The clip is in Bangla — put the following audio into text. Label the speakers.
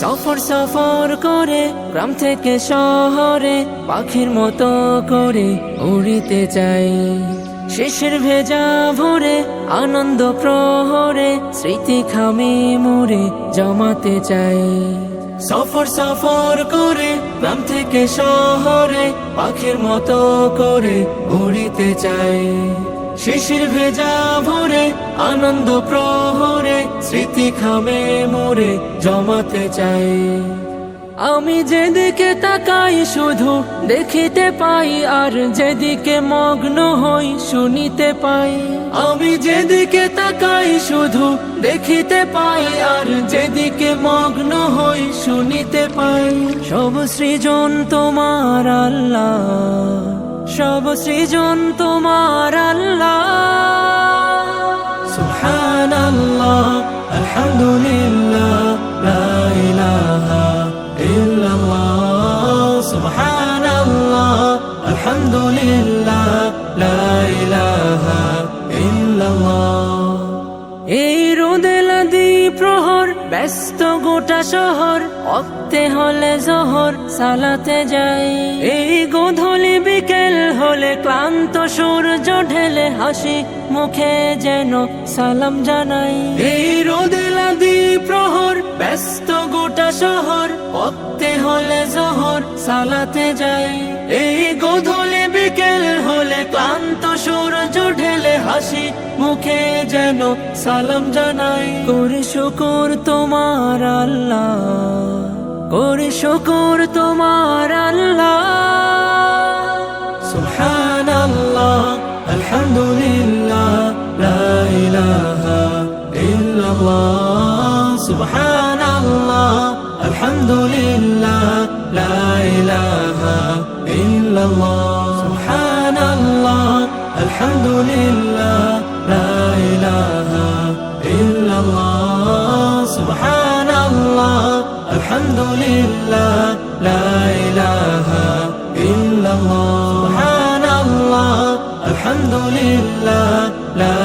Speaker 1: সফর সফর করে গ্রাম থেকে শহরে পাখির মতো করে উড়িতে চাই। শিশির ভেজা ভোরে আনন্দ প্রহরে স্মৃতি খামে মোরে জমাতে চাই। সফর সফর করে গ্রাম থেকে শহরে পাখির মতো করে উড়িতে চাই। শিশির ভেজা ভোরে আনন্দ প্রহরে স্মৃতি খামে মোরে জমাতে চাই। আমি যেদিকে তাকাই শুধু দেখিতে পাই, আর যেদিকে মগ্ন হই শুনিতে পাই। আমি যেদিকে তাকাই শুধু দেখিতে পাই, আর যেদিকে মগ্ন হই শুনিতে পাই। সব সৃজন তোমার আল্লাহ, সব সৃজন তোমার আল্লাহ। সুবহানাল্লাহ আলহামদুলিল্লাহ লা ইলাহা ইল্লাল্লাহ। সুবহানাল্লাহ আলহামদুলিল্লাহ লা ইলাহা ইল্লাল্লাহ। এই রোদে লাদি প্রহর ব্যস্ত গোটা শহর, ওক্তে হলে জোহর সালাতে যাই। এই গোধূলি বিকেল হলে ক্লান্ত সূর্য ঢেলে হাসি মুখে যেন সালাম জানাই। এই রোদে লাদি প্রহর ব্যস্ত গোটা শহর, ওক্তে হলে জোহর সালাতে যাই। এই গোধূলি বিকেল হলে ক্লান্ত সূর্য ঢেলে হাসি মুখে যেন সালাম জানাই। করি শুকর তোমার আল্লাহ, করি শুকর তোমার আল্লাহ। সুবহানাল্লাহ আলহামদুলিল্লাহ লা ইলাহা ইল্লাল্লাহ। সুবহানাল্লাহ আলহামদুলিল্লাহ লা ইলাহা ইল্লাল্লাহ। সুবহানাল্লাহ আলহামদুলিল্লাহ লা ইলাহা ইল্লাল্লাহ। সুবহানাল্লাহ আলহামদুলিল্লাহ লা ইলাহা ইল্লাল্লাহ। সুবহানাল্লাহ আলহামদুলিল্লাহ লা